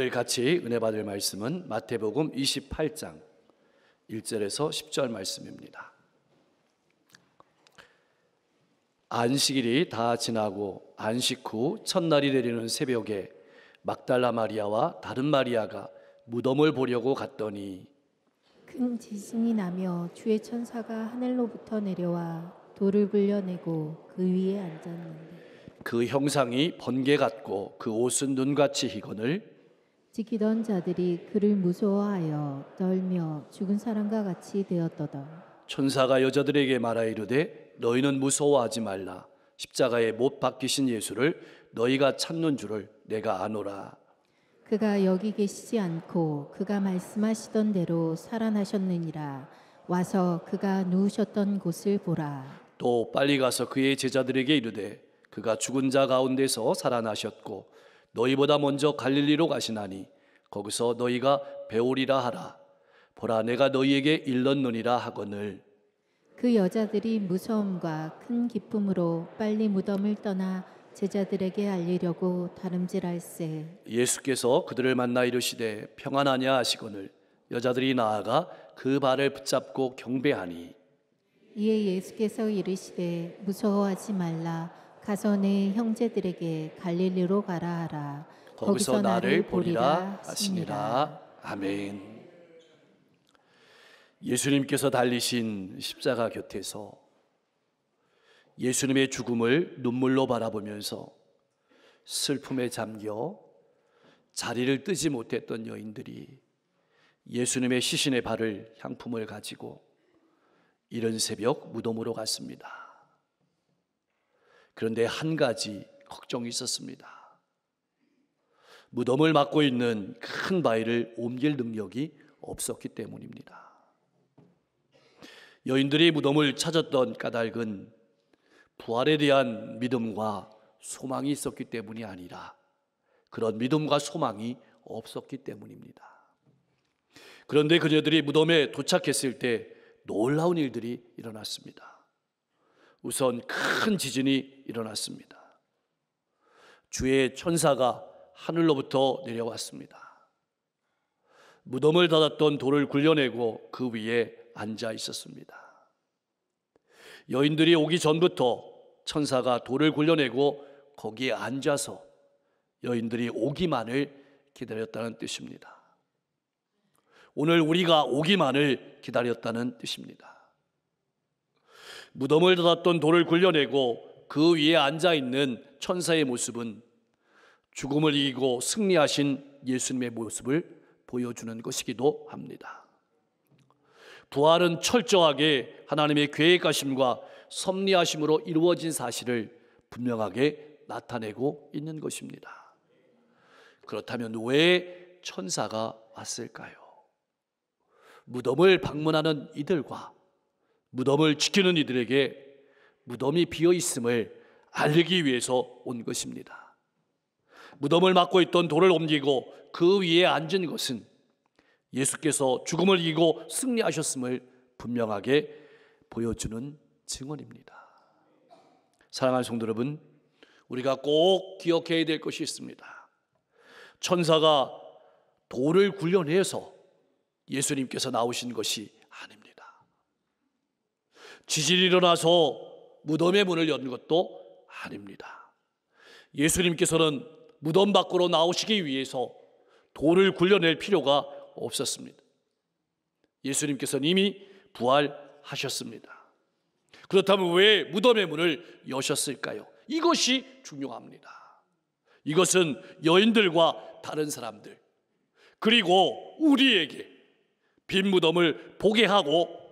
오늘 같이 은혜 받을 말씀은 마태복음 28장 1절에서 10절 말씀입니다. 안식일이 다 지나고 안식 후 첫날이 되려는 새벽에 막달라 마리아와 다른 마리아가 무덤을 보려고 갔더니 큰 지진이 나며 주의 천사가 하늘로부터 내려와 돌을 굴려내고 그 위에 앉았는데 그 형상이 번개 같고 그 옷은 눈같이 희거늘 지키던 자들이 그를 무서워하여 떨며 죽은 사람과 같이 되었도다. 천사가 여자들에게 말하이르되 너희는 무서워하지 말라. 십자가에 못 박히신 예수를 너희가 찾는 줄을 내가 아노라. 그가 여기 계시지 않고 그가 말씀하시던 대로 살아나셨느니라. 와서 그가 누우셨던 곳을 보라. 또 빨리 가서 그의 제자들에게 이르되 그가 죽은 자 가운데서 살아나셨고 너희보다 먼저 갈릴리로 가시나니 거기서 너희가 배우리라 하라. 보라 내가 너희에게 일렀느니라 하거늘. 그 여자들이 무서움과 큰 기쁨으로 빨리 무덤을 떠나 제자들에게 알리려고 다름질할세. 예수께서 그들을 만나 이르시되 평안하냐 하시거늘 여자들이 나아가 그 발을 붙잡고 경배하니 이에 예수께서 이르시되 무서워하지 말라. 가서 내 형제들에게 갈릴리로 가라 하라. 거기서 나를 보리라 하시니라. 아멘. 예수님께서 달리신 십자가 곁에서 예수님의 죽음을 눈물로 바라보면서 슬픔에 잠겨 자리를 뜨지 못했던 여인들이 예수님의 시신의 발을 향품을 가지고 이른 새벽 무덤으로 갔습니다. 그런데 한 가지 걱정이 있었습니다. 무덤을 막고 있는 큰 바위를 옮길 능력이 없었기 때문입니다. 여인들이 무덤을 찾았던 까닭은 부활에 대한 믿음과 소망이 있었기 때문이 아니라 그런 믿음과 소망이 없었기 때문입니다. 그런데 그녀들이 무덤에 도착했을 때 놀라운 일들이 일어났습니다. 우선 큰 지진이 일어났습니다. 주의 천사가 하늘로부터 내려왔습니다. 무덤을 닫았던 돌을 굴려내고 그 위에 앉아 있었습니다. 여인들이 오기 전부터 천사가 돌을 굴려내고 거기에 앉아서 여인들이 오기만을 기다렸다는 뜻입니다. 오늘 우리가 오기만을 기다렸다는 뜻입니다. 무덤을 닫았던 돌을 굴려내고 그 위에 앉아있는 천사의 모습은 죽음을 이기고 승리하신 예수님의 모습을 보여주는 것이기도 합니다. 부활은 철저하게 하나님의 계획하심과 섭리하심으로 이루어진 사실을 분명하게 나타내고 있는 것입니다. 그렇다면 왜 천사가 왔을까요? 무덤을 방문하는 이들과 무덤을 지키는 이들에게 무덤이 비어 있음을 알리기 위해서 온 것입니다. 무덤을 막고 있던 돌을 옮기고 그 위에 앉은 것은 예수께서 죽음을 이기고 승리하셨음을 분명하게 보여주는 증언입니다. 사랑하는 성도 여러분, 우리가 꼭 기억해야 될 것이 있습니다. 천사가 돌을 굴려내서 예수님께서 나오신 것이 아닙니다. 지진이 일어나서 무덤의 문을 연 것도 아닙니다. 예수님께서는 무덤 밖으로 나오시기 위해서 돌을 굴려낼 필요가 없었습니다. 예수님께서는 이미 부활하셨습니다. 그렇다면 왜 무덤의 문을 여셨을까요? 이것이 중요합니다. 이것은 여인들과 다른 사람들 그리고 우리에게 빈 무덤을 보게 하고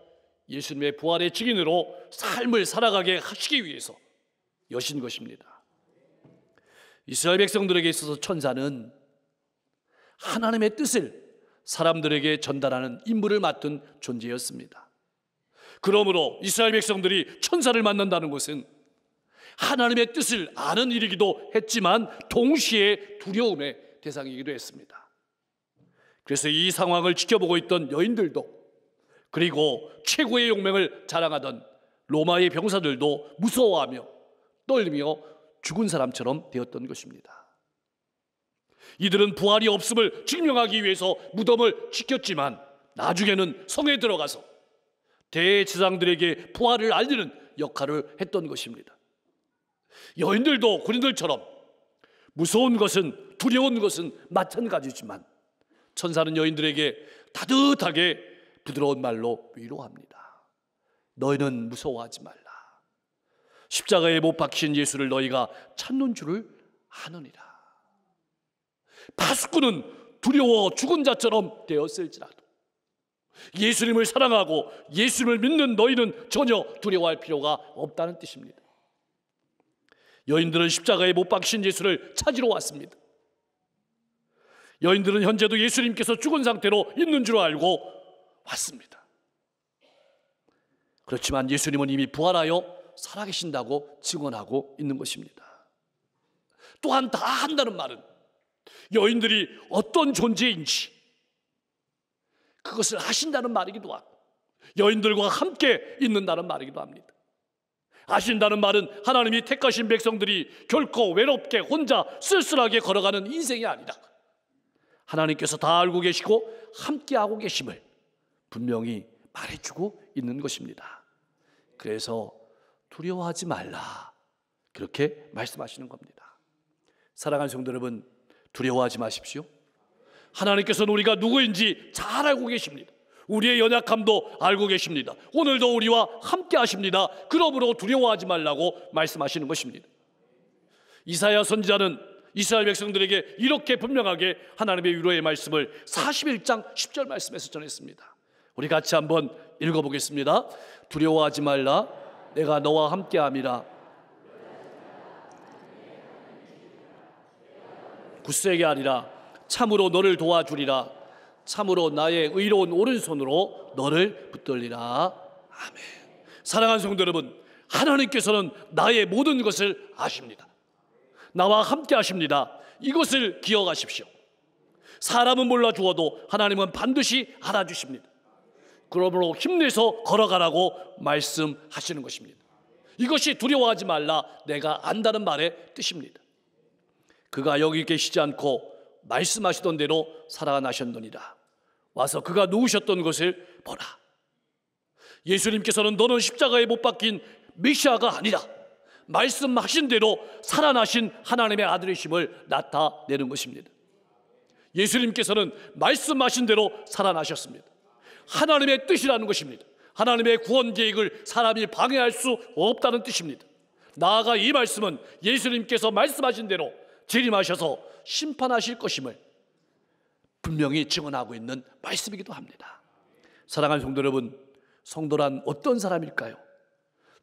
예수님의 부활의 증인으로 삶을 살아가게 하시기 위해서 여신 것입니다. 이스라엘 백성들에게 있어서 천사는 하나님의 뜻을 사람들에게 전달하는 임무를 맡은 존재였습니다. 그러므로 이스라엘 백성들이 천사를 만난다는 것은 하나님의 뜻을 아는 일이기도 했지만 동시에 두려움에 대상이기도 했습니다. 그래서 이 상황을 지켜보고 있던 여인들도, 그리고 최고의 용맹을 자랑하던 로마의 병사들도 무서워하며 떨리며 죽은 사람처럼 되었던 것입니다. 이들은 부활이 없음을 증명하기 위해서 무덤을 지켰지만 나중에는 성에 들어가서 대제사장들에게 부활을 알리는 역할을 했던 것입니다. 여인들도 군인들처럼 무서운 것은, 두려운 것은 마찬가지지만 천사는 여인들에게 따뜻하게 부드러운 말로 위로합니다. 너희는 무서워하지 말라. 십자가에 못 박힌 예수를 너희가 찾는 줄을 아느니라. 파수꾼은 두려워 죽은 자처럼 되었을지라도 예수님을 사랑하고 예수님을 믿는 너희는 전혀 두려워할 필요가 없다는 뜻입니다. 여인들은 십자가에 못 박힌 예수를 찾으러 왔습니다. 여인들은 현재도 예수님께서 죽은 상태로 있는 줄 알고 왔습니다. 그렇지만 예수님은 이미 부활하여 살아계신다고 증언하고 있는 것입니다. 또한 다 한다는 말은 여인들이 어떤 존재인지 그것을 아신다는 말이기도 하고, 여인들과 함께 있는다는 말이기도 합니다. 아신다는 말은 하나님이 택하신 백성들이 결코 외롭게 혼자 쓸쓸하게 걸어가는 인생이 아니라 하나님께서 다 알고 계시고 함께하고 계심을 분명히 말해주고 있는 것입니다. 그래서 두려워하지 말라, 그렇게 말씀하시는 겁니다. 사랑하는 성도 여러분, 두려워하지 마십시오. 하나님께서는 우리가 누구인지 잘 알고 계십니다. 우리의 연약함도 알고 계십니다. 오늘도 우리와 함께 하십니다. 그러므로 두려워하지 말라고 말씀하시는 것입니다. 이사야 선지자는 이스라엘 백성들에게 이렇게 분명하게 하나님의 위로의 말씀을 41장 10절 말씀에서 전했습니다. 우리 같이 한번 읽어보겠습니다. 두려워하지 말라, 내가 너와 함께함이라. 굳세게 하리라. 참으로 너를 도와주리라. 참으로 나의 의로운 오른손으로 너를 붙들리라. 아멘. 사랑하는 성도 여러분, 하나님께서는 나의 모든 것을 아십니다. 나와 함께 하십니다. 이것을 기억하십시오. 사람은 몰라 주어도 하나님은 반드시 알아주십니다. 그러므로 힘내서 걸어가라고 말씀하시는 것입니다. 이것이 두려워하지 말라, 내가 안다는 말의 뜻입니다. 그가 여기 계시지 않고 말씀하시던 대로 살아나셨느니라. 와서 그가 누우셨던 것을 보라. 예수님께서는 너는 십자가에 못 박힌 메시아가 아니라 말씀하신 대로 살아나신 하나님의 아들이심을 나타내는 것입니다. 예수님께서는 말씀하신 대로 살아나셨습니다. 하나님의 뜻이라는 것입니다. 하나님의 구원 계획을 사람이 방해할 수 없다는 뜻입니다. 나아가 이 말씀은 예수님께서 말씀하신 대로 재림하셔서 심판하실 것임을 분명히 증언하고 있는 말씀이기도 합니다. 사랑하는 성도 여러분, 성도란 어떤 사람일까요?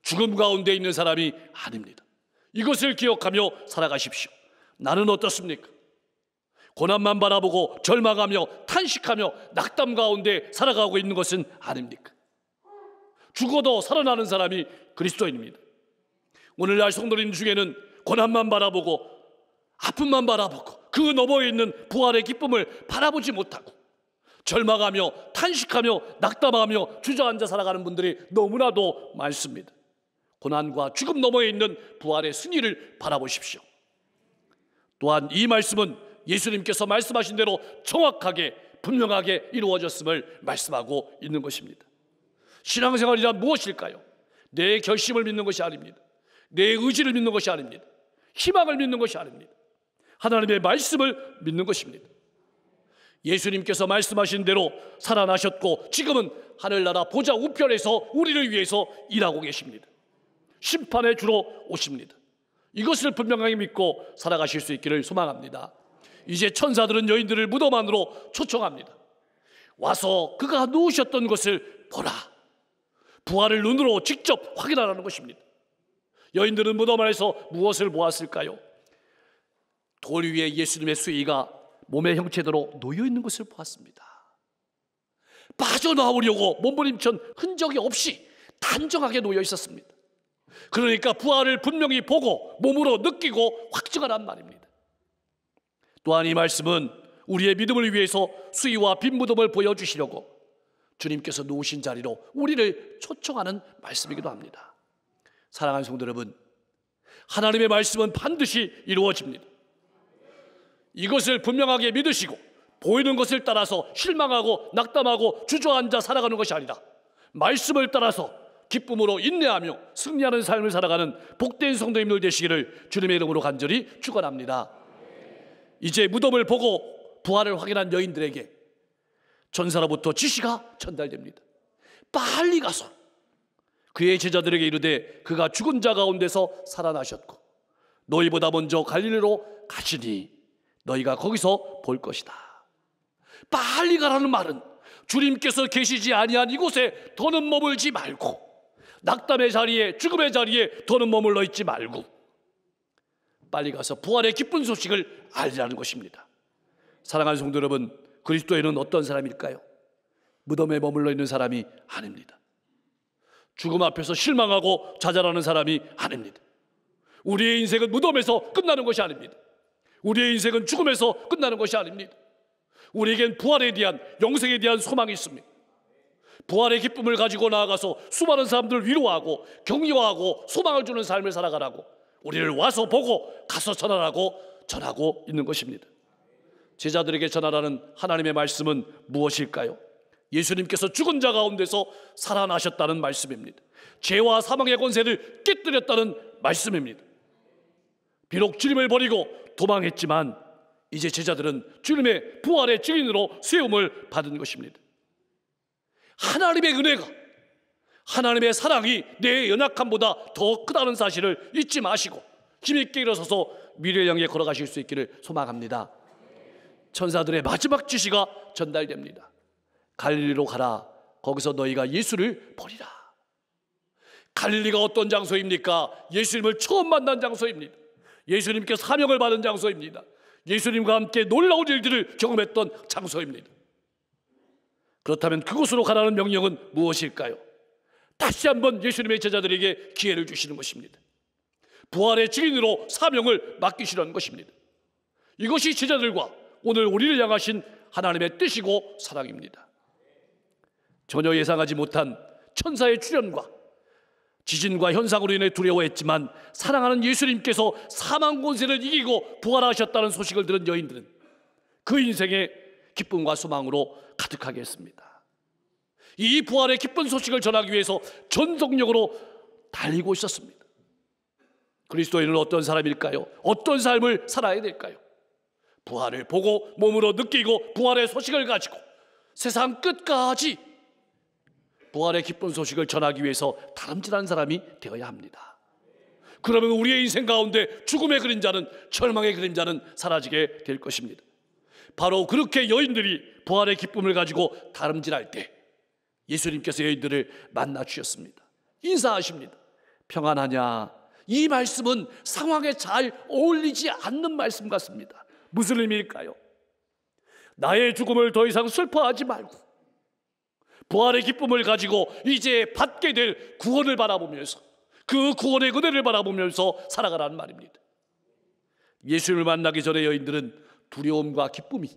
죽음 가운데 있는 사람이 아닙니다. 이것을 기억하며 살아가십시오. 나는 어떻습니까? 고난만 바라보고 절망하며 탄식하며 낙담 가운데 살아가고 있는 것은 아닙니까? 죽어도 살아나는 사람이 그리스도인입니다. 오늘날 성도님 중에는 고난만 바라보고 아픔만 바라보고 그 너머에 있는 부활의 기쁨을 바라보지 못하고 절망하며 탄식하며 낙담하며 주저앉아 살아가는 분들이 너무나도 많습니다. 고난과 죽음 너머에 있는 부활의 승리를 바라보십시오. 또한 이 말씀은 예수님께서 말씀하신 대로 정확하게 분명하게 이루어졌음을 말씀하고 있는 것입니다. 신앙생활이란 무엇일까요? 내 결심을 믿는 것이 아닙니다. 내 의지를 믿는 것이 아닙니다. 희망을 믿는 것이 아닙니다. 하나님의 말씀을 믿는 것입니다. 예수님께서 말씀하신 대로 살아나셨고 지금은 하늘나라 보좌 우편에서 우리를 위해서 일하고 계십니다. 심판의 주로 오십니다. 이것을 분명하게 믿고 살아가실 수 있기를 소망합니다. 이제 천사들은 여인들을 무덤 안으로 초청합니다. 와서 그가 누우셨던 것을 보라. 부활을 눈으로 직접 확인하라는 것입니다. 여인들은 무덤 안에서 무엇을 보았을까요? 돌 위에 예수님의 수의가 몸의 형체대로 놓여있는 것을 보았습니다. 빠져나오려고 몸부림친 흔적이 없이 단정하게 놓여 있었습니다. 그러니까 부활을 분명히 보고 몸으로 느끼고 확증하란 말입니다. 또한 이 말씀은 우리의 믿음을 위해서 수위와 빈 무덤을 보여주시려고 주님께서 누우신 자리로 우리를 초청하는 말씀이기도 합니다. 사랑하는 성도 여러분, 하나님의 말씀은 반드시 이루어집니다. 이것을 분명하게 믿으시고 보이는 것을 따라서 실망하고 낙담하고 주저앉아 살아가는 것이 아니라 말씀을 따라서 기쁨으로 인내하며 승리하는 삶을 살아가는 복된 성도님들 되시기를 주님의 이름으로 간절히 축원합니다. 이제 무덤을 보고 부활을 확인한 여인들에게 천사로부터 지시가 전달됩니다. 빨리 가서 그의 제자들에게 이르되 그가 죽은 자 가운데서 살아나셨고 너희보다 먼저 갈릴리로 가시니 너희가 거기서 볼 것이다. 빨리 가라는 말은 주님께서 계시지 아니한 이곳에 더는 머물지 말고, 낙담의 자리에, 죽음의 자리에 더는 머물러 있지 말고 빨리 가서 부활의 기쁜 소식을 알리라는 것입니다. 사랑하는 성도 여러분, 그리스도인은 어떤 사람일까요? 무덤에 머물러 있는 사람이 아닙니다. 죽음 앞에서 실망하고 좌절하는 사람이 아닙니다. 우리의 인생은 무덤에서 끝나는 것이 아닙니다. 우리의 인생은 죽음에서 끝나는 것이 아닙니다. 우리에겐 부활에 대한, 영생에 대한 소망이 있습니다. 부활의 기쁨을 가지고 나아가서 수많은 사람들을 위로하고 격려하고 소망을 주는 삶을 살아가라고 우리를 와서 보고 가서 전하고 있는 것입니다. 제자들에게 전하라는 하나님의 말씀은 무엇일까요? 예수님께서 죽은 자 가운데서 살아나셨다는 말씀입니다. 죄와 사망의 권세를 깨뜨렸다는 말씀입니다. 비록 주님을 버리고 도망했지만 이제 제자들은 주님의 부활의 증인으로 세움을 받은 것입니다. 하나님의 은혜가, 하나님의 사랑이 내 연약함보다 더 크다는 사실을 잊지 마시고 힘있게 일어서서 미래를 향해 걸어가실 수 있기를 소망합니다. 천사들의 마지막 지시가 전달됩니다. 갈릴리로 가라. 거기서 너희가 예수를 보리라. 갈릴리가 어떤 장소입니까? 예수님을 처음 만난 장소입니다. 예수님께 사명을 받은 장소입니다. 예수님과 함께 놀라운 일들을 경험했던 장소입니다. 그렇다면 그곳으로 가라는 명령은 무엇일까요? 다시 한번 예수님의 제자들에게 기회를 주시는 것입니다. 부활의 증인으로 사명을 맡기시라는 것입니다. 이것이 제자들과 오늘 우리를 향하신 하나님의 뜻이고 사랑입니다. 전혀 예상하지 못한 천사의 출현과 지진과 현상으로 인해 두려워했지만 사랑하는 예수님께서 사망 권세를 이기고 부활하셨다는 소식을 들은 여인들은 그 인생의 기쁨과 소망으로 가득하게 했습니다. 이 부활의 기쁜 소식을 전하기 위해서 전속력으로 달리고 있었습니다. 그리스도인은 어떤 사람일까요? 어떤 삶을 살아야 될까요? 부활을 보고 몸으로 느끼고 부활의 소식을 가지고 세상 끝까지 부활의 기쁜 소식을 전하기 위해서 다름질한 사람이 되어야 합니다. 그러면 우리의 인생 가운데 죽음의 그림자는, 절망의 그림자는 사라지게 될 것입니다. 바로 그렇게 여인들이 부활의 기쁨을 가지고 다름질할 때 예수님께서 여인들을 만나 주셨습니다. 인사하십니다. 평안하냐? 이 말씀은 상황에 잘 어울리지 않는 말씀 같습니다. 무슨 의미일까요? 나의 죽음을 더 이상 슬퍼하지 말고 부활의 기쁨을 가지고 이제 받게 될 구원을 바라보면서 그 구원의 은혜를 바라보면서 살아가라는 말입니다. 예수님을 만나기 전에 여인들은 두려움과 기쁨이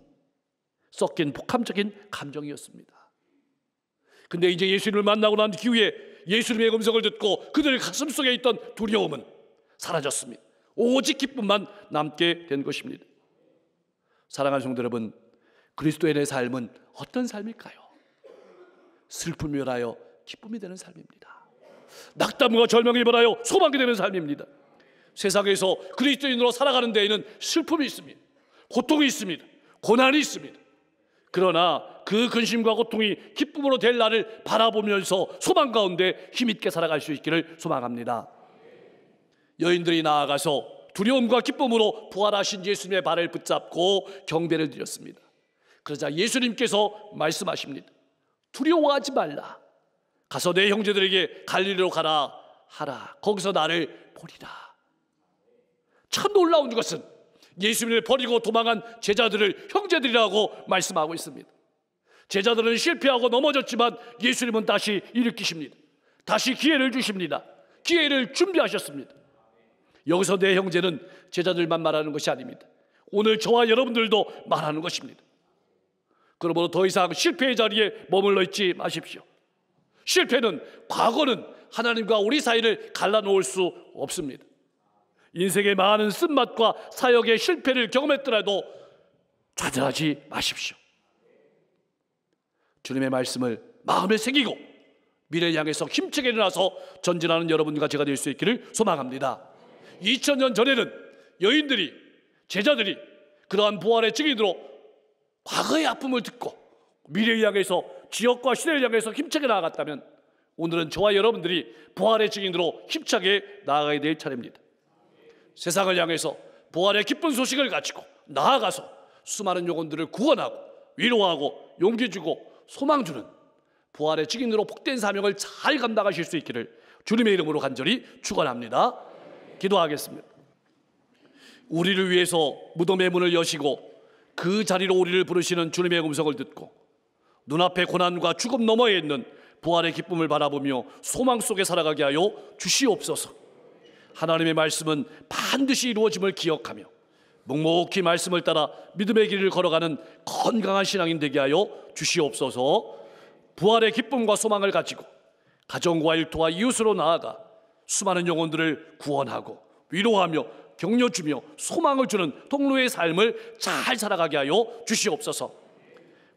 섞인 복합적인 감정이었습니다. 근데 이제 예수님을 만나고 난 뒤에 예수님의 음성을 듣고 그들 가슴 속에 있던 두려움은 사라졌습니다. 오직 기쁨만 남게 된 것입니다. 사랑하는 성도 여러분, 그리스도인의 삶은 어떤 삶일까요? 슬픔이 변하여 기쁨이 되는 삶입니다. 낙담과 절망이 변하여 소망이 되는 삶입니다. 세상에서 그리스도인으로 살아가는 데에는 슬픔이 있습니다. 고통이 있습니다. 고난이 있습니다. 그러나 그 근심과 고통이 기쁨으로 될 날을 바라보면서 소망 가운데 힘있게 살아갈 수 있기를 소망합니다. 여인들이 나아가서 두려움과 기쁨으로 부활하신 예수님의 발을 붙잡고 경배를 드렸습니다. 그러자 예수님께서 말씀하십니다. 두려워하지 말라. 가서 내 형제들에게 갈릴리로 가라 하라. 거기서 나를 보리라. 참 놀라운 것은 예수님을 버리고 도망한 제자들을 형제들이라고 말씀하고 있습니다. 제자들은 실패하고 넘어졌지만 예수님은 다시 일으키십니다. 다시 기회를 주십니다. 기회를 준비하셨습니다. 여기서 내 형제는 제자들만 말하는 것이 아닙니다. 오늘 저와 여러분들도 말하는 것입니다. 그러므로 더 이상 실패의 자리에 머물러 있지 마십시오. 실패는, 과거는 하나님과 우리 사이를 갈라놓을 수 없습니다. 인생의 많은 쓴맛과 사역의 실패를 경험했더라도 좌절하지 마십시오. 주님의 말씀을 마음에 새기고 미래를 향해서 힘차게 일어나서 전진하는 여러분과 제가 될 수 있기를 소망합니다. 2000년 전에는 여인들이, 제자들이 그러한 부활의 증인으로 과거의 아픔을 듣고 미래를 향해서, 지역과 시대를 향해서 힘차게 나아갔다면 오늘은 저와 여러분들이 부활의 증인으로 힘차게 나아가야 될 차례입니다. 세상을 향해서 부활의 기쁜 소식을 가지고 나아가서 수많은 영혼들을 구원하고 위로하고 용기 주고 소망 주는 부활의 증인으로 복된 사명을 잘 감당하실 수 있기를 주님의 이름으로 간절히 축원합니다. 기도하겠습니다. 우리를 위해서 무덤의 문을 여시고 그 자리로 우리를 부르시는 주님의 음성을 듣고 눈앞에 고난과 죽음 너머에 있는 부활의 기쁨을 바라보며 소망 속에 살아가게 하여 주시옵소서. 하나님의 말씀은 반드시 이루어짐을 기억하며 묵묵히 말씀을 따라 믿음의 길을 걸어가는 건강한 신앙인 되게 하여 주시옵소서. 부활의 기쁨과 소망을 가지고 가정과 일터와 이웃으로 나아가 수많은 영혼들을 구원하고 위로하며 격려주며 소망을 주는 통로의 삶을 잘 살아가게 하여 주시옵소서.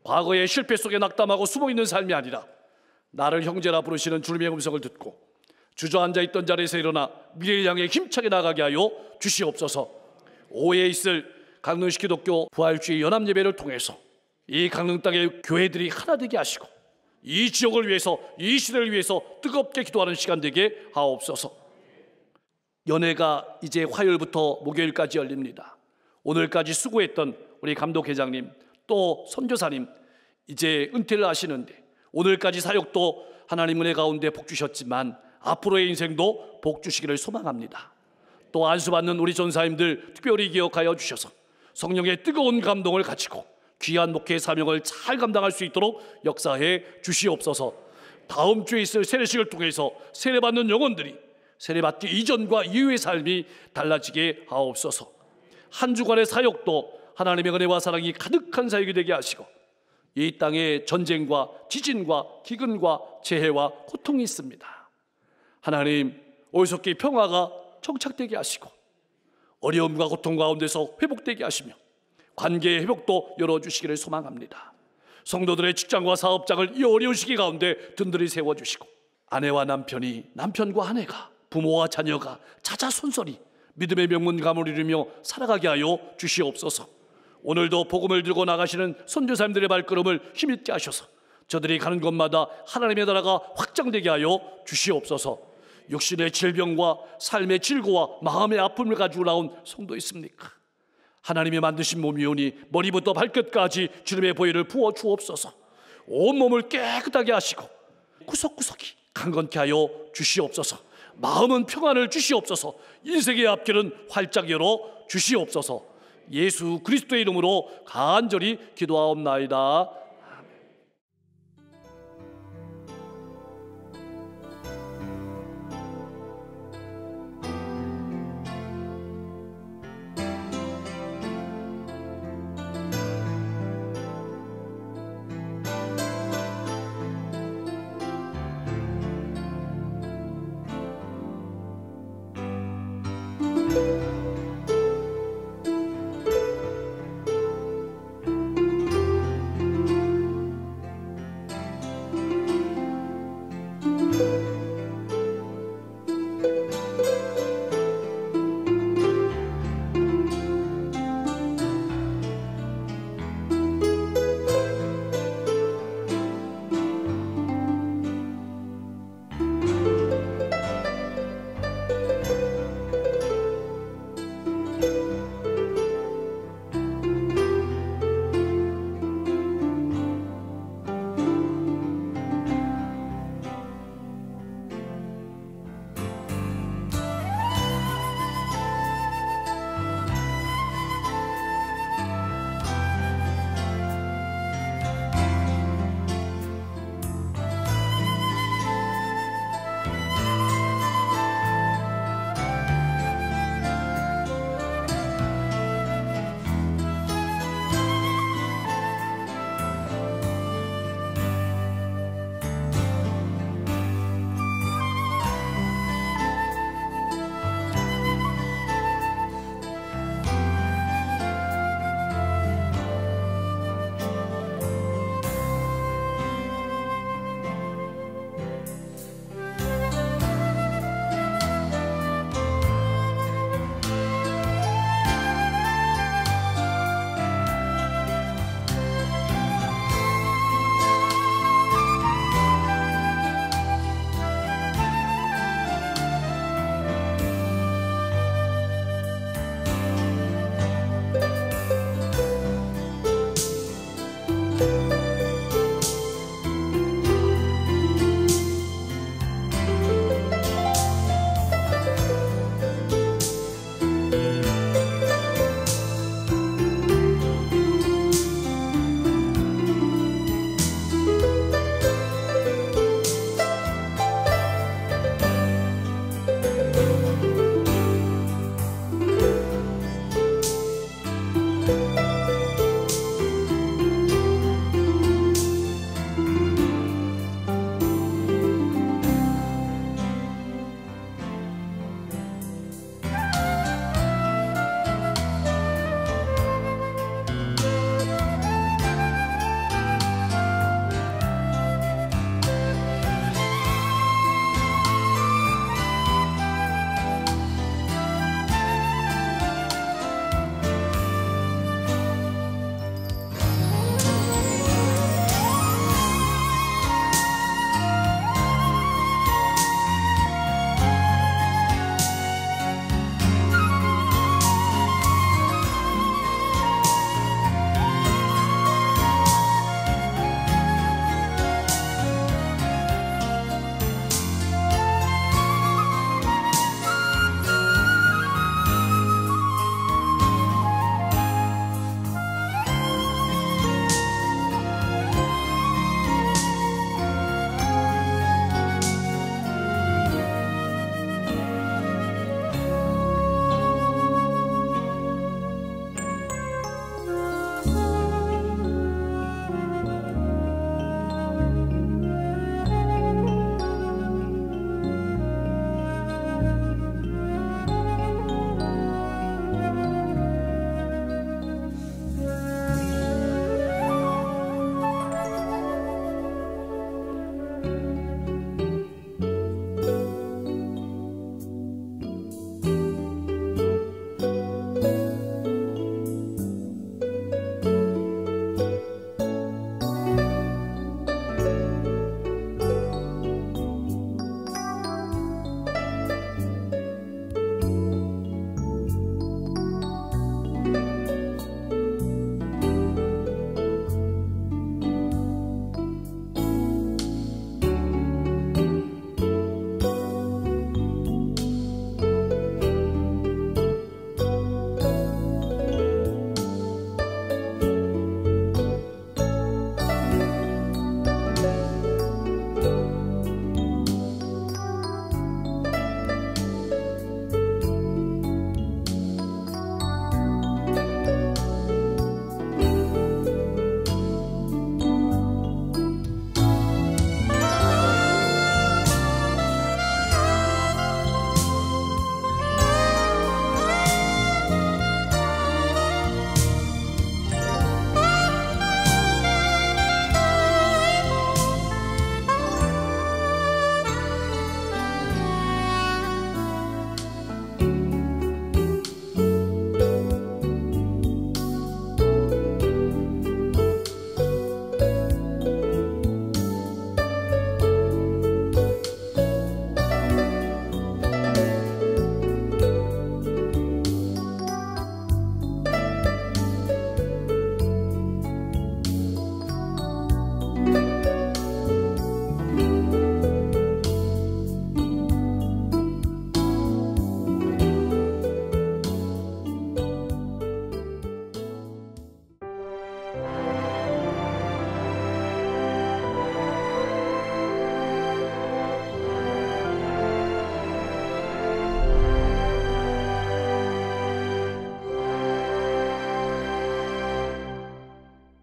과거의 실패 속에 낙담하고 숨어있는 삶이 아니라 나를 형제라 부르시는 주님의 음성을 듣고 주저앉아 있던 자리에서 일어나 미래를 향해 힘차게 나가게 하여 주시옵소서. 오후에 있을 강릉시 기독교 부활주의 연합예배를 통해서 이 강릉 땅의 교회들이 하나 되게 하시고 이 지역을 위해서, 이 시대를 위해서 뜨겁게 기도하는 시간 되게 하옵소서. 연회가 이제 화요일부터 목요일까지 열립니다. 오늘까지 수고했던 우리 감독회장님 또 선교사님 이제 은퇴를 하시는데 오늘까지 사역도 하나님 은혜 가운데 복 주셨지만 앞으로의 인생도 복 주시기를 소망합니다. 또 안수받는 우리 전사님들 특별히 기억하여 주셔서 성령의 뜨거운 감동을 가지고 귀한 목회의 사명을 잘 감당할 수 있도록 역사해 주시옵소서. 다음 주에 있을 세례식을 통해서 세례받는 영혼들이 세례받기 이전과 이후의 삶이 달라지게 하옵소서. 한 주간의 사역도 하나님의 은혜와 사랑이 가득한 사역이 되게 하시고 이 땅에 전쟁과 지진과 기근과 재해와 고통이 있습니다. 하나님 올곧게 평화가 정착되게 하시고 어려움과 고통 가운데서 회복되게 하시며 관계의 회복도 열어주시기를 소망합니다. 성도들의 직장과 사업장을 이 어려운 시기 가운데 든든히 세워주시고 아내와 남편이, 남편과 아내가, 부모와 자녀가 자자손손이 믿음의 명문감을 이루며 살아가게 하여 주시옵소서. 오늘도 복음을 들고 나가시는 선교사님들의 발걸음을 힘있게 하셔서 저들이 가는 곳마다 하나님의 나라가 확장되게 하여 주시옵소서. 육신의 질병과 삶의 질고와 마음의 아픔을 가지고 나온 성도 있습니까? 하나님이 만드신 몸이오니 머리부터 발끝까지 주님의 보혈을 부어 주옵소서. 온몸을 깨끗하게 하시고 구석구석이 강건케 하여 주시옵소서. 마음은 평안을 주시옵소서. 인생의 앞길은 활짝 열어 주시옵소서. 예수 그리스도의 이름으로 간절히 기도하옵나이다.